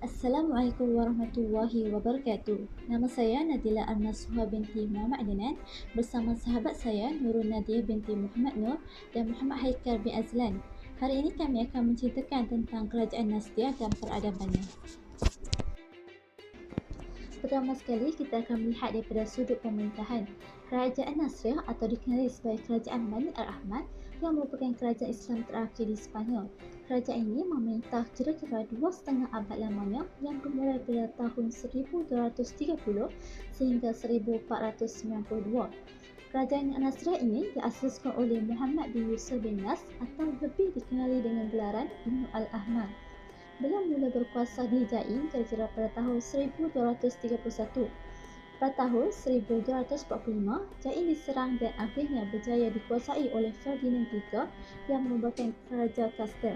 Assalamualaikum warahmatullahi wabarakatuh. Nama saya Nadila Arnasuha binti Muhammad Adnan bersama sahabat saya Nurul Nadia binti Muhammad Nur dan Muhammad Haikal bin Azlan. Hari ini kami akan menceritakan tentang Kerajaan Nasriah dan peradabannya. Pertama sekali, kita akan melihat daripada sudut pemerintahan. Kerajaan Nasriah atau dikenali sebagai Kerajaan Bani Al-Ahmad yang merupakan kerajaan Islam terakhir di Sepanyol. Kerajaan ini memerintah kira-kira 2,5 abad lamanya yang bermula pada tahun 1230 sehingga 1492. Kerajaan Nasriah ini diasaskan oleh Muhammad bin Yusuf bin Nas atau lebih dikenali dengan gelaran Ibnu Al-Ahmad. Beliau mula berkuasa di Jain kira-kira pada tahun 1231. Pada tahun 1245, Jain diserang dan akhirnya berjaya dikuasai oleh Ferdinand III yang merupakan Raja Kastel.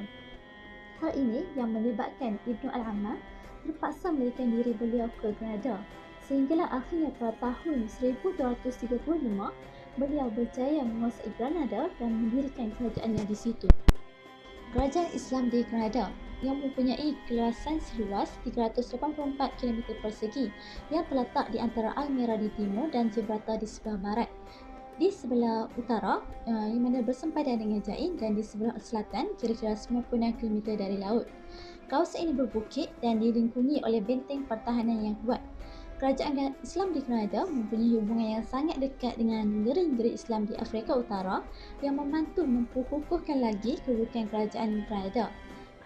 Hal ini yang menyebabkan Ibnu Al-Ahmad terpaksa melarikan diri beliau ke Granada. Sehinggalah akhirnya pada tahun 1235, beliau berjaya menguasai Granada dan mendirikan kerajaannya di situ. Kerajaan Islam di Granada yang mempunyai keluasan seluas 384 km persegi yang terletak di antara Almira di timur dan Gibraltar di sebelah barat. Di sebelah utara yang mana bersempadan dengan Jain dan di sebelah selatan kira-kira 96 km dari laut. Kawasan ini berbukit dan dilingkungi oleh benteng pertahanan yang kuat. Kerajaan Islam di Granada mempunyai hubungan yang sangat dekat dengan negeri-negeri Islam di Afrika Utara yang membantu memperkukuhkan lagi kedudukan kerajaan Granada.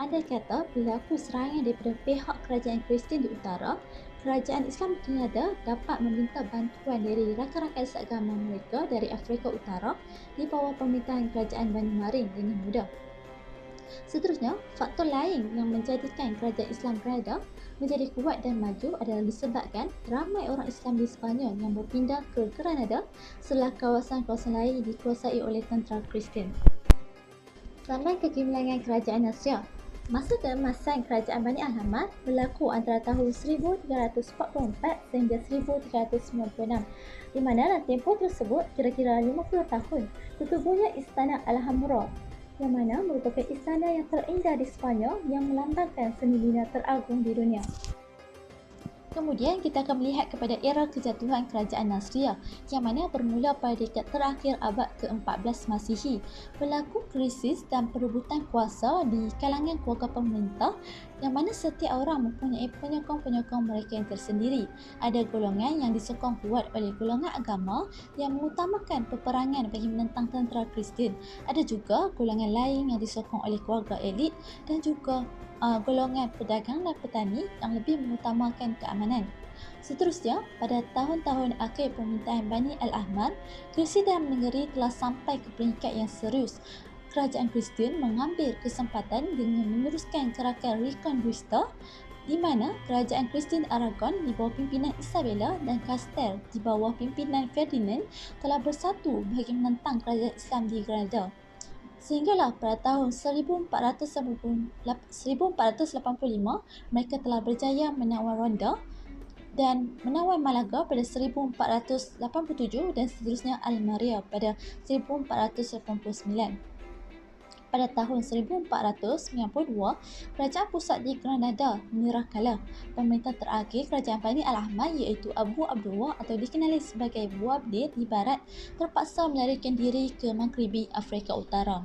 Andai kata berlaku serangan daripada pihak kerajaan Kristian di utara, kerajaan Islam di Granada dapat meminta bantuan dari rakan-rakan seagama mereka dari Afrika Utara di bawah pemerintahan kerajaan Bani Marin dengan mudah. Seterusnya, faktor lain yang menjadikan kerajaan Islam Granada menjadi kuat dan maju adalah disebabkan ramai orang Islam di Sepanyol yang berpindah ke Granada setelah kawasan-kawasan lain dikuasai oleh tentera Kristian. Zaman kegemilangan kerajaan Nasriah. Masa keemasan kerajaan Bani Al-Ahmad berlaku antara tahun 1344 sehingga 1396, di mana dalam tempoh tersebut kira-kira 50 tahun tertubuhnya Istana Alhambra yang mana merupakan istana yang terindah di Sepanyol yang melambangkan seni bina teragung di dunia. Kemudian kita akan melihat kepada era kejatuhan kerajaan Nasriah yang mana bermula pada dekad terakhir abad ke-14 Masihi. Berlaku krisis dan perebutan kuasa di kalangan keluarga pemerintah yang mana setiap orang mempunyai penyokong-penyokong mereka yang tersendiri. Ada golongan yang disokong kuat oleh golongan agama yang mengutamakan peperangan bagi menentang tentera Kristian. Ada juga golongan lain yang disokong oleh keluarga elit dan juga golongan pedagang dan petani yang lebih mengutamakan keamanan. Seterusnya, pada tahun-tahun akhir pemerintahan Bani Al-Ahmad, krisis dalam negeri telah sampai ke peringkat yang serius. Kerajaan Kristian mengambil kesempatan dengan meneruskan gerakan Reconquista di mana kerajaan Kristian Aragon di bawah pimpinan Isabella dan Castile di bawah pimpinan Ferdinand telah bersatu bagi menentang kerajaan Islam di Granada. Sehinggalah pada tahun 1485 mereka telah berjaya menawar Ronda dan menawar Malaga pada 1487 dan seterusnya Almeria pada 1489. Pada tahun 1492, kerajaan pusat di Granada menyerahkanlah pemerintah terakhir kerajaan Bani Al-Ahmad iaitu Abu Abdullah atau dikenali sebagai Boabdil di barat terpaksa melarikan diri ke Maghribi Afrika Utara.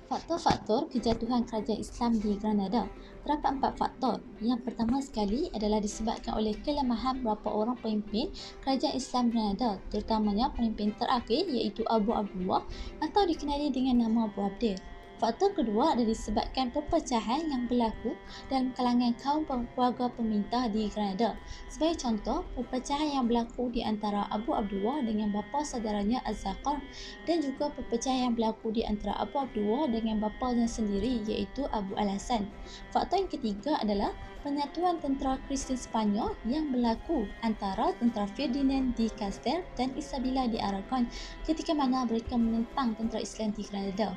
Faktor-faktor kejatuhan kerajaan Islam di Granada. Terdapat 4 faktor. Yang pertama sekali adalah disebabkan oleh kelemahan beberapa orang pemimpin kerajaan Islam Granada, terutamanya pemimpin terakhir iaitu Abu Abdullah atau dikenali dengan nama Abu Abdil. Faktor kedua adalah disebabkan perpecahan yang berlaku dalam kalangan kaum keluarga pemerintah di Granada. Sebagai contoh, perpecahan yang berlaku di antara Abu Abdullah dengan bapa saudaranya Az-Zaqar dan juga perpecahan yang berlaku di antara Abu Abdullah dengan bapanya sendiri iaitu Abu Al-Hasan. Faktor yang ketiga adalah penyatuan tentera Kristian Sepanyol yang berlaku antara tentera Ferdinand di Castile dan Isabella di Aragon ketika mana mereka menentang tentera Islam di Granada.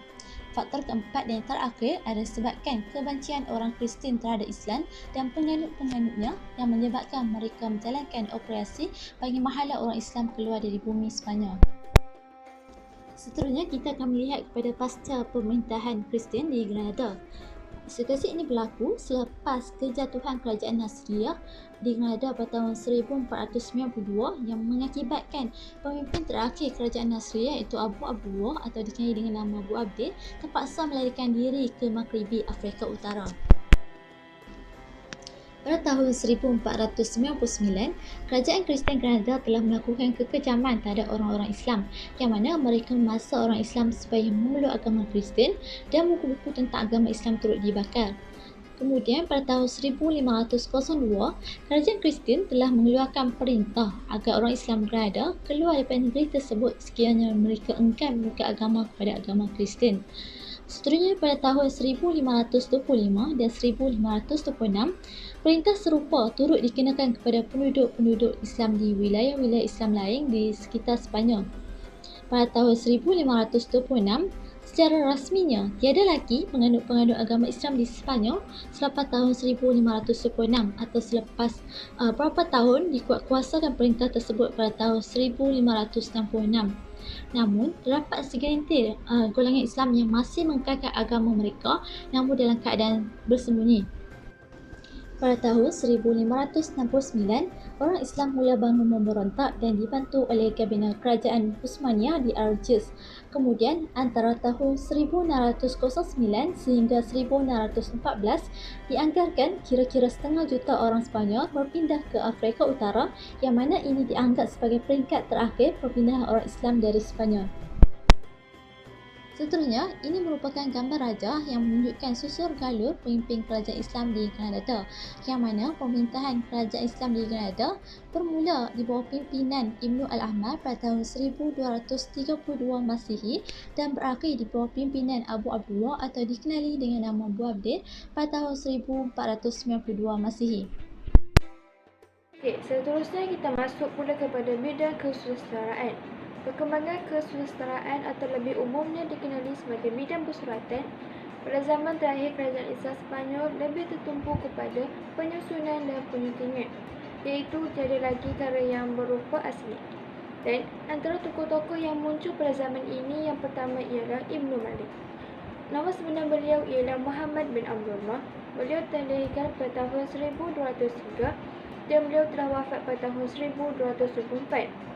Faktor keempat dan terakhir adalah disebabkan kebencian orang Kristian terhadap Islam dan penganut-penganutnya yang menyebabkan mereka menjalankan operasi bagi menghalau orang Islam keluar dari bumi Sepanyol. Seterusnya kita akan melihat kepada pasca pemerintahan Kristian di Granada. Situasi ini berlaku selepas kejatuhan Kerajaan Nasriyah di Granada pada tahun 1492 yang mengakibatkan pemimpin terakhir Kerajaan Nasriyah iaitu Abu Abdullah atau dikenali dengan nama Abu Abdil terpaksa melarikan diri ke Maghribi Afrika Utara. Pada tahun 1499, Kerajaan Kristen Granada telah melakukan kekejaman terhadap orang-orang Islam yang mana mereka memaksa orang Islam supaya memeluk agama Kristen dan buku-buku tentang agama Islam turut dibakar. Kemudian pada tahun 1502, Kerajaan Kristen telah mengeluarkan perintah agar orang Islam Granada keluar daripada negeri tersebut sekiranya mereka enggan membuka agama kepada agama Kristen. Seterusnya pada tahun 1525 dan 1526, perintah serupa turut dikenakan kepada penduduk-penduduk Islam di wilayah-wilayah Islam lain di sekitar Sepanyol. Pada tahun 1526, secara rasminya tiada lagi penganut-penganut agama Islam di Sepanyol selepas tahun 1526 atau selepas beberapa tahun dikuatkuasakan perintah tersebut pada tahun 1566. Namun, terdapat segelintir golongan Islam yang masih mengekalkan agama mereka namun dalam keadaan bersembunyi. Pada tahun 1569, orang Islam mula bangun memberontak dan dibantu oleh Kabinet Kerajaan Uthmaniyah di Algiers. Kemudian, antara tahun 1609 sehingga 1614, dianggarkan kira-kira 500,000 orang Sepanyol berpindah ke Afrika Utara yang mana ini dianggap sebagai peringkat terakhir perpindahan orang Islam dari Sepanyol. Seterusnya, ini merupakan gambar raja yang menunjukkan susur galur pemimpin kerajaan Islam di Granada, yang mana pemerintahan kerajaan Islam di Granada bermula di bawah pimpinan Ibnu Al-Ahmar pada tahun 1232 Masihi dan berakhir di bawah pimpinan Abu Abdullah atau dikenali dengan nama Abu Abdil pada tahun 1492 Masihi. Okey, seterusnya kita masuk pula kepada bidang kesusasteraan. Perkembangan kesusasteraan atau lebih umumnya dikenali sebagai bidang persuratan pada zaman terakhir kerajaan Islam Sepanyol lebih tertumpu kepada penyusunan dan penyuntingan, iaitu tiada lagi cara yang berupa asli. Dan antara tokoh-tokoh yang muncul pada zaman ini yang pertama ialah Ibnu Malik. Nama sebenar beliau ialah Muhammad bin Abdullah. Beliau dilahirkan pada tahun 1203 dan beliau telah wafat pada tahun 1224.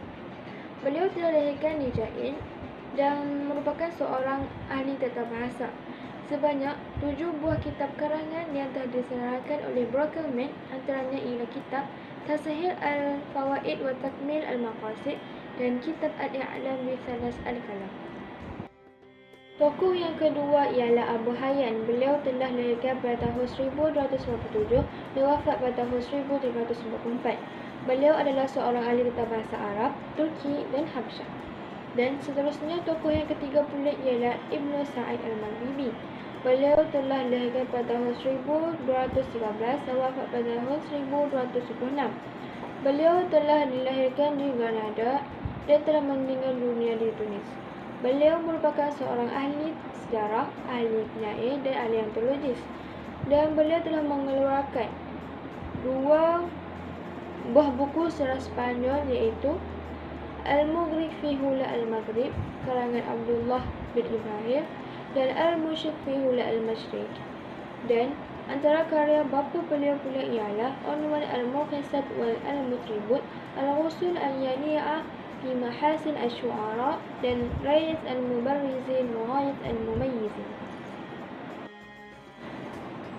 Beliau telah dilahirkan di Jain dan merupakan seorang ahli tata bahasa. Sebanyak 7 buah kitab karangan yang telah disenaraikan oleh Brockleman, antaranya ialah kitab Tasahil Al-Fawaid wa Takmil Al-Maqasid dan kitab Al-I'lam bi Thalas Al-Kalam. Tokoh yang kedua ialah Abu Hayyan. Beliau telah dilahirkan pada tahun 1257 dan wafat pada tahun 1344. Beliau adalah seorang ahli tata bahasa Arab, Turki dan Habsyah. Dan seterusnya tokoh yang ketiga pula ialah Ibnu Sa'id Al-Maghribi. Beliau telah dilahirkan pada tahun 1213 dan wafat pada tahun 1226. Beliau telah dilahirkan di Granada dan telah meninggal dunia di Tunis. Beliau merupakan seorang ahli sejarah, ahli penyair dan ahli antologis. Dan beliau telah mengeluarkan 2 buah buku sejarah Sepanyol iaitu Al-Mughrib fi Hula Al-Maghrib karangan Abdullah bin Ibrahim dan Al-Mushid fi Hula Al-Mashriq. Dan antara karya bapa beliau pula ialah Unwan Al-Muqassad wal Al-Mutribut, Al-Ghusul Al-Yani'ah fi Mahasin Al-Syu'ara dan Rayat Al-Mubarrizin wa Ghayat Al-Mumayyizin.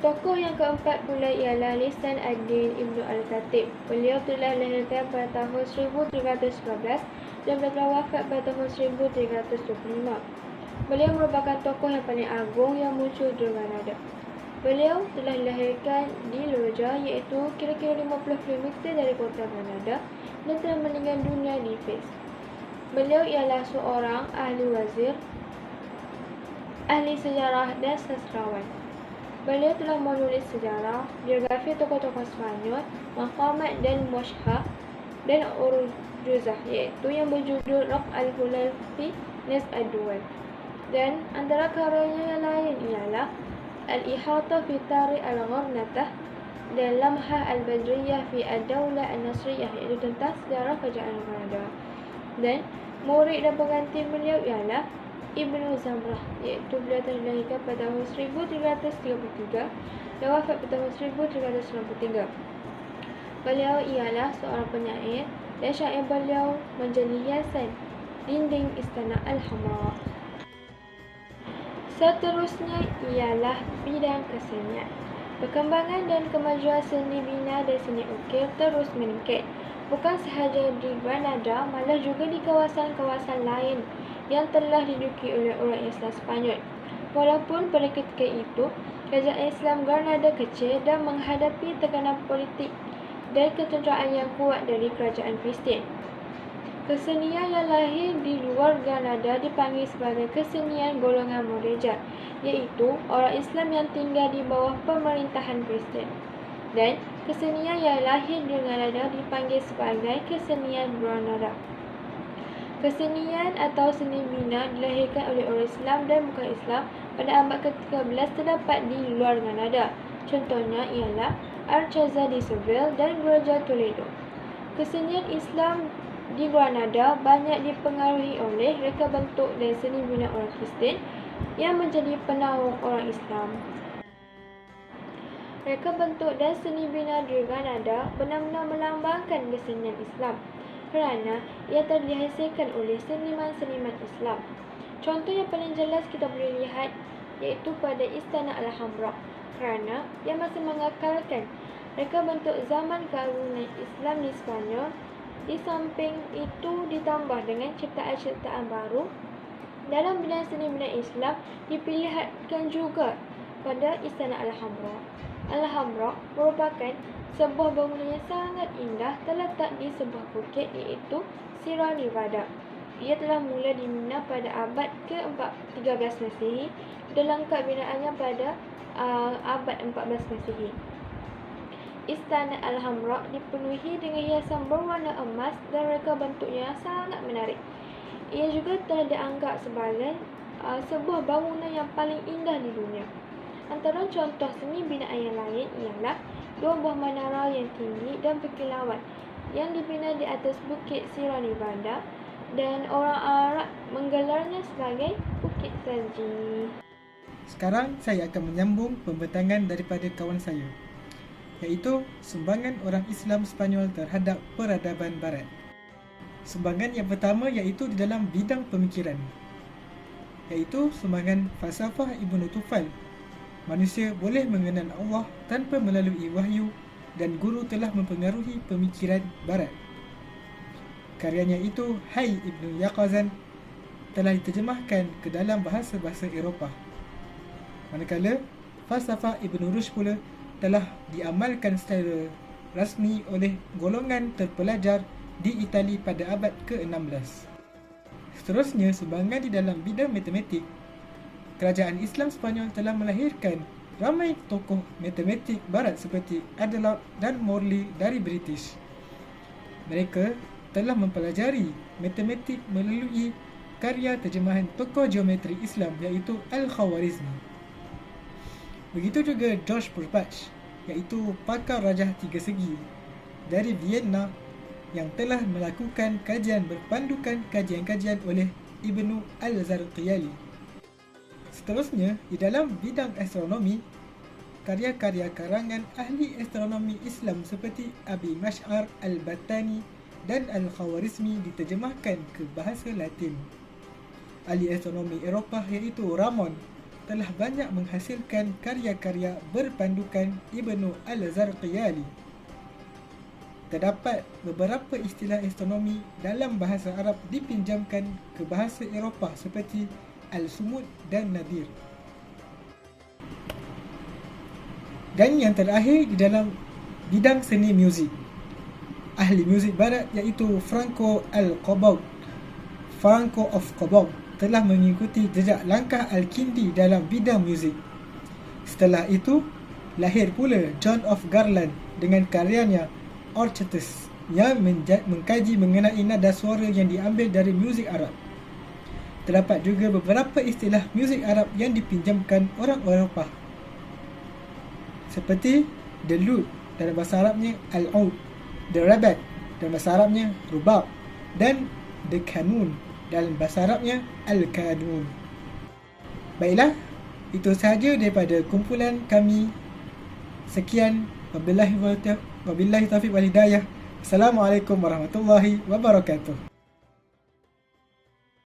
Tokoh yang keempat pula ialah Lisan ad-Din Ibnu Al-Khatib. Beliau telah dilahirkan pada tahun 1311 dan telah wafat pada tahun 1325. Beliau merupakan tokoh yang paling agung yang muncul di Granada. Beliau telah dilahirkan di Loja iaitu kira-kira 50 km dari kota Granada dan telah meninggal dunia di Fez. Beliau ialah seorang ahli wazir, ahli sejarah dan sastrawan. Beliau telah menulis sejarah, biografi tokoh-tokoh Sepanyol, maqamat dan muashah dan urjuzah iaitu yang berjudul Raq al-Hulal fi Nas ad-Duwal. Dan antara karyanya yang lain ialah Al-Ihata fi Tarikh Al-Gharnatah dan Lamhah Al-Badriyah fi Ad-Dawlah An-Nasriyah iaitu tentang sejarah kerajaan Granada. Dan murid dan pengganti beliau ialah Ibnu Zamrah, iaitu beliau telah dilahirkan pada tahun 1333 dan wafat pada tahun 1393. Beliau ialah seorang penyair dan syair beliau menjadi hiasan dinding Istana Al-Hamra. Seterusnya ialah bidang kesenian. Perkembangan dan kemajuan seni bina dan seni ukir terus meningkat. Bukan sahaja di Granada, malah juga di kawasan-kawasan lain yang telah diduduki oleh orang Islam Sepanyol. Walaupun pada ketika itu, kerajaan Islam Granada kecil dan menghadapi tekanan politik dan ketenteraan yang kuat dari kerajaan Kristian. Kesenian yang lahir di luar Granada dipanggil sebagai kesenian golongan moderat, iaitu orang Islam yang tinggal di bawah pemerintahan Kristen. Dan kesenian yang lahir di Granada dipanggil sebagai kesenian Granada. Kesenian atau seni bina dilahirkan oleh orang Islam dan bukan Islam pada abad ke-13 terdapat di luar Granada. Contohnya ialah Alcázar de Seville dan Gereja Toledo. Kesenian Islam di Granada banyak dipengaruhi oleh reka bentuk dan seni bina orang Kristen yang menjadi penaung orang Islam. Reka bentuk dan seni bina di Granada benar-benar melambangkan kesenian Islam kerana ia telah dihasilkan oleh seniman-seniman Islam. Contoh yang paling jelas kita boleh lihat iaitu pada Istana Al-Hamra kerana ia masih mengekalkan reka bentuk zaman keagungan Islam di Sepanyol. Di samping itu ditambah dengan ciptaan-ciptaan baru dalam bidang seni bina Islam diperlihatkan juga pada Istana Al-Hamra. Al-Hamra merupakan sebuah bangunan yang sangat indah terletak di sebuah bukit iaitu Sierra Nevada. Ia telah mula dibina pada abad ke-13 Masihi dan lengkap binaannya pada abad 14 Masihi. Istana Al-Hamra dipenuhi dengan hiasan berwarna emas dan reka bentuknya yang sangat menarik. Ia juga telah dianggap sebagai sebuah bangunan yang paling indah di dunia. Antara contoh seni binaan yang lain ialah dua buah menara yang tinggi dan berkilauan yang dibina di atas bukit Sierra Nevada dan orang Arab menggelarnya sebagai Bukit Salji. Sekarang saya akan menyambung pembentangan daripada kawan saya, iaitu sumbangan orang Islam Sepanyol terhadap peradaban Barat. Sumbangan yang pertama iaitu di dalam bidang pemikiran, iaitu sumbangan falsafah Ibnu Tufal. Manusia boleh mengenal Allah tanpa melalui wahyu dan guru telah mempengaruhi pemikiran Barat. Karyanya itu, Hayy Ibn Yaqazan, telah diterjemahkan ke dalam bahasa-bahasa Eropah. Manakala falsafah Ibn Rushd pula telah diamalkan secara rasmi oleh golongan terpelajar di Itali pada abad ke-16. Seterusnya, sumbangan di dalam bidang matematik. Kerajaan Islam Sepanyol telah melahirkan ramai tokoh matematik Barat seperti Adelaide dan Morley dari British. Mereka telah mempelajari matematik melalui karya terjemahan tokoh geometri Islam iaitu Al-Khawarizmi. Begitu juga George Burbage, iaitu pakar rajah tiga segi dari Vienna yang telah melakukan kajian berpandukan kajian-kajian oleh Ibnu Al-Zarqiyali. Seterusnya, di dalam bidang astronomi, karya-karya karangan ahli astronomi Islam seperti Abi Mash'ar Al-Battani dan Al-Khawarizmi diterjemahkan ke bahasa Latin. Ahli astronomi Eropah iaitu Ramon telah banyak menghasilkan karya-karya berpandukan Ibnu Al-Zarqiyali. Terdapat beberapa istilah astronomi dalam bahasa Arab dipinjamkan ke bahasa Eropah seperti Al-Sumud dan Nadir. Dan yang terakhir di dalam bidang seni muzik, ahli muzik Barat iaitu Franco of Cobalt telah mengikuti jejak langkah Al-Kindi dalam bidang muzik. Setelah itu, lahir pula John of Garland dengan karyanya Orchetes yang mengkaji mengenai nada suara yang diambil dari muzik Arab. Terdapat juga beberapa istilah muzik Arab yang dipinjamkan orang Eropah seperti the lute dalam bahasa Arabnya al-oud, the rabat dalam bahasa Arabnya rubab dan the kanun dalam bahasa Arabnya al-kanun. Baiklah, itu sahaja daripada kumpulan kami. Sekian, wabillahi taufiq wal hidayah. Assalamualaikum warahmatullahi wabarakatuh.